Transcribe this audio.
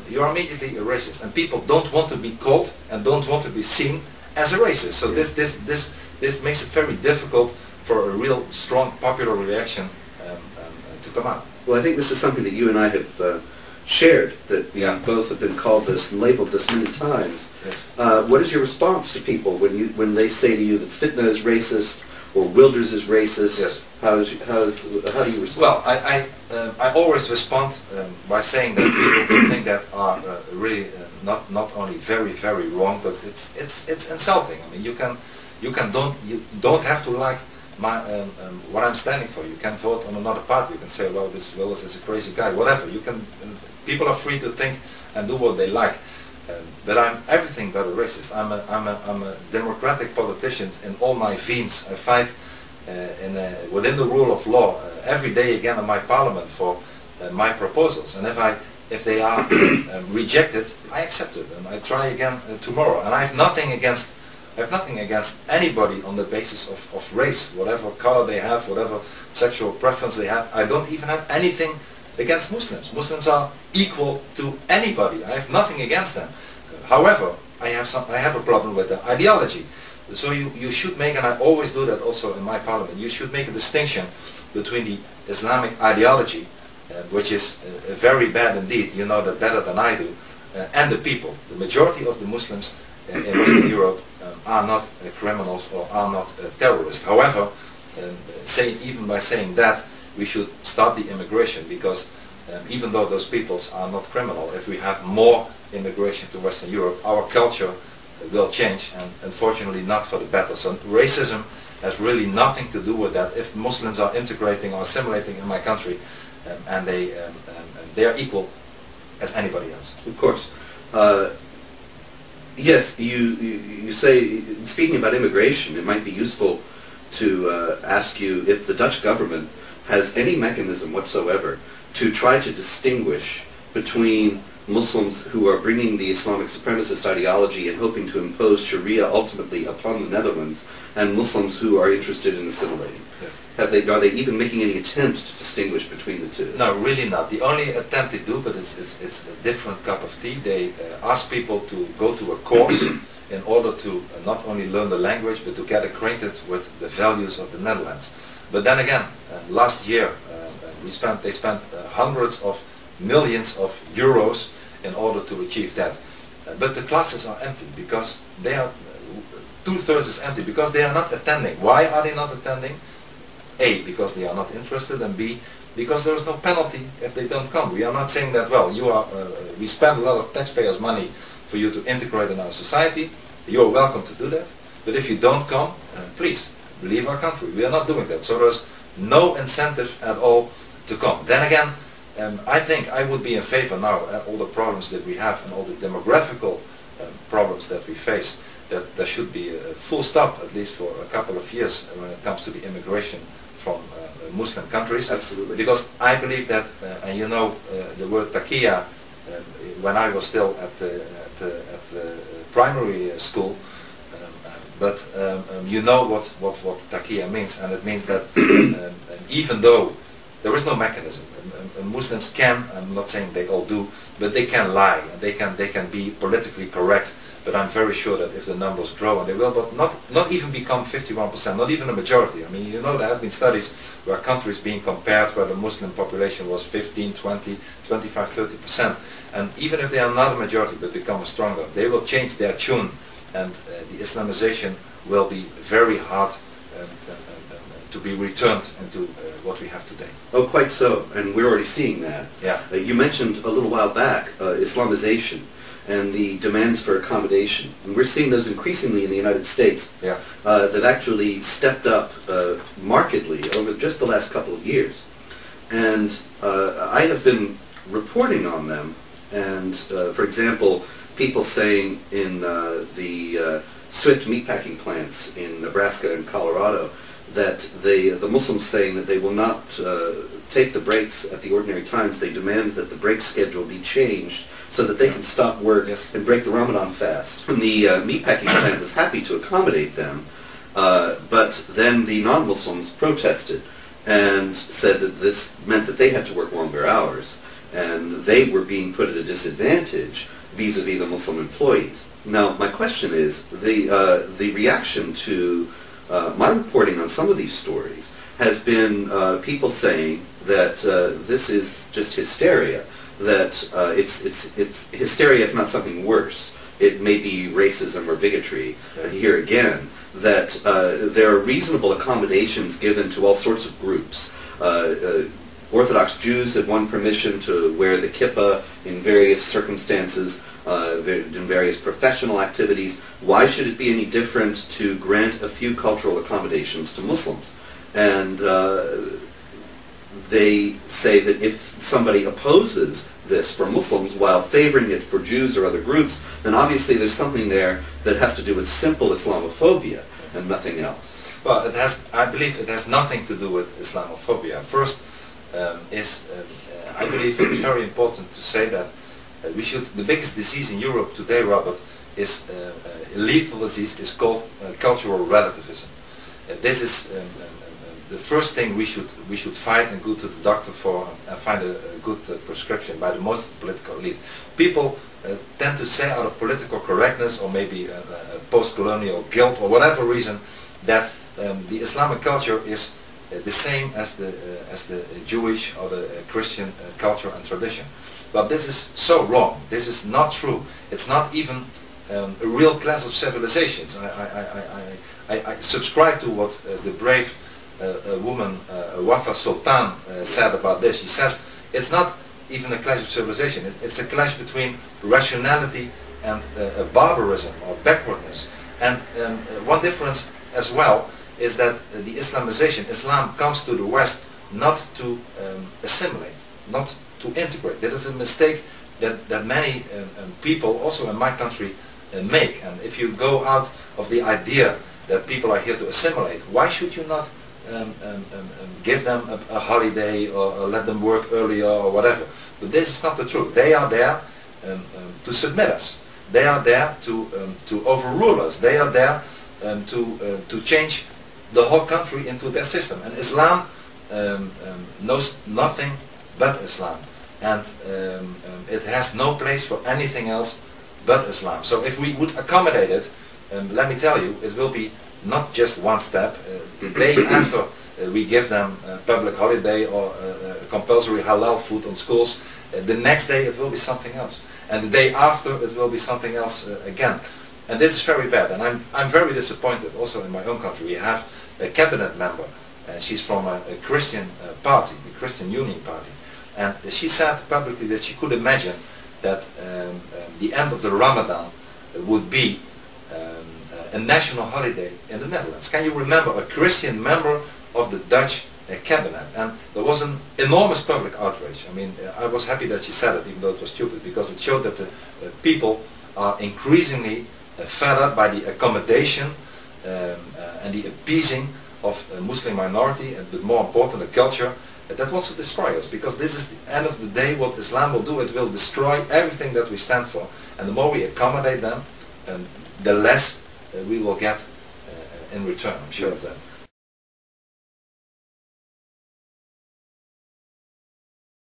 you're immediately a racist, and people don't want to be called and don't want to be seen as a racist. So this makes it very difficult for a real strong popular reaction to come out. Well, I think this is something that you and I have shared, that we both have been called this and labeled this many times. Yes. What is your response to people when they say to you that Fitna is racist or Wilders is racist? Yes. How do you respond? Well, I always respond by saying that people who think that are really not only very wrong, but it's insulting. I mean, you don't have to like my what I'm standing for. You can vote on another party. You can say, well, this Wilders is a crazy guy. Whatever. You can. People are free to think and do what they like. But I'm everything but a racist. I'm a democratic politician in all my veins. I fight within the rule of law every day again in my parliament for my proposals. And if they are rejected, I accept it and I try again tomorrow. And I have nothing against anybody on the basis of race, whatever color they have, whatever sexual preference they have. I don't even have anything against Muslims. Muslims are equal to anybody. I have nothing against them. However, I have a problem with the ideology. So you should make, and I always do that also in my parliament, you should make a distinction between the Islamic ideology, which is very bad indeed, you know that better than I do, and the people. The majority of the Muslims in Western Europe are not criminals or are not terrorists. However, even by saying that, we should stop the immigration, because even though those peoples are not criminal, if we have more immigration to Western Europe, our culture will change, and unfortunately not for the better. So racism has really nothing to do with that. If Muslims are integrating or assimilating in my country, and they are equal as anybody else. Of course. Yes, you say, speaking about immigration, it might be useful to ask you if the Dutch government has any mechanism whatsoever to try to distinguish between Muslims who are bringing the Islamic supremacist ideology and hoping to impose Sharia ultimately upon the Netherlands, and Muslims who are interested in assimilating. Yes. Are they even making any attempt to distinguish between the two? No, really not. The only attempt they do, but it's a different cup of tea, they ask people to go to a course in order to not only learn the language, but to get acquainted with the values of the Netherlands. But then again, last year they spent hundreds of millions of euros in order to achieve that. But the classes are empty because they are, two-thirds is empty because they are not attending. Why are they not attending? A, because they are not interested, and B, because there is no penalty if they don't come. We are not saying that, well, we spend a lot of taxpayers' money for you to integrate in our society. You are welcome to do that. But if you don't come, please, leave our country. We are not doing that. So there's no incentive at all to come. Then again, I think I would be in favor now, all the problems that we have and all the demographical problems that we face, that there should be a full stop, at least for a couple of years, when it comes to the immigration from Muslim countries. Absolutely. Because I believe that, and you know the word taqiyya, when I was still at primary school, but you know what taqiyya means, and it means that even though there is no mechanism, Muslims can, I'm not saying they all do, but they can lie, and they can be politically correct. But I'm very sure that if the numbers grow, and they will, but not even become 51%, not even a majority. I mean, you know, there have been studies where countries being compared where the Muslim population was 15, 20, 25, 30%. And even if they are not a majority but become stronger, they will change their tune, and the Islamization will be very hard to be returned into what we have today. Oh, quite so, and we're already seeing that. Yeah. You mentioned a little while back Islamization and the demands for accommodation. And we're seeing those increasingly in the United States. Yeah. They've actually stepped up markedly over just the last couple of years. And I have been reporting on them, and for example, people saying in the Swift meatpacking plants in Nebraska and Colorado that the Muslims saying that they will not take the breaks at the ordinary times. They demand that the break schedule be changed so that they can stop work and break the Ramadan fast. And the meatpacking plant was happy to accommodate them, but then the non-Muslims protested and said that this meant that they had to work longer hours. and they were being put at a disadvantage vis-a-vis the Muslim employees. Now, my question is, the reaction to my reporting on some of these stories has been people saying that this is just hysteria, that it's hysteria if not something worse. It may be racism or bigotry here again, that there are reasonable accommodations given to all sorts of groups. Orthodox Jews have won permission to wear the kippah in various circumstances, in various professional activities. Why should it be any different to grant a few cultural accommodations to Muslims? And they say that if somebody opposes this for Muslims while favoring it for Jews or other groups, then obviously there's something there that has to do with simple Islamophobia and nothing else. Well, I believe it has nothing to do with Islamophobia. First, I believe it's very important to say that the biggest disease in Europe today, Robert, is a lethal disease, is called cultural relativism. This is the first thing we should fight and go to the doctor for and find a good prescription by the most political elite. People tend to say out of political correctness or maybe post-colonial guilt or whatever reason that the Islamic culture is the same as the Jewish or the Christian culture and tradition. But this is so wrong. This is not true. It's not even a real class of civilizations. I subscribe to what the brave woman Wafa Sultan said about this. She says it's not even a clash of civilization. It's a clash between rationality and barbarism or backwardness. And one difference as well is that the Islamization, Islam comes to the West not to assimilate, not to integrate. That is a mistake that many people, also in my country, make. And if you go out of the idea that people are here to assimilate, why should you not give them a holiday or let them work earlier or whatever? But this is not the truth. They are there to submit us. They are there to overrule us. They are there to change the whole country into their system. And Islam knows nothing but Islam. And it has no place for anything else but Islam. So if we would accommodate it, let me tell you, it will be not just one step. The day after we give them a public holiday or compulsory halal food on schools, the next day it will be something else. And the day after it will be something else again. And this is very bad. And I'm very disappointed also in my own country. We have a cabinet member, and she's from a Christian party, the Christian Union Party. And she said publicly that she could imagine that the end of the Ramadan would be a national holiday in the Netherlands. Can you remember a Christian member of the Dutch cabinet? And there was an enormous public outrage. I mean, I was happy that she said it, even though it was stupid, because it showed that the people are increasingly fed up by the accommodation and the appeasing of a Muslim minority, and but more important, the culture that wants to destroy us. Because this is the end of the day what Islam will do. It will destroy everything that we stand for. And the more we accommodate them, the less we will get in return, I'm sure of that.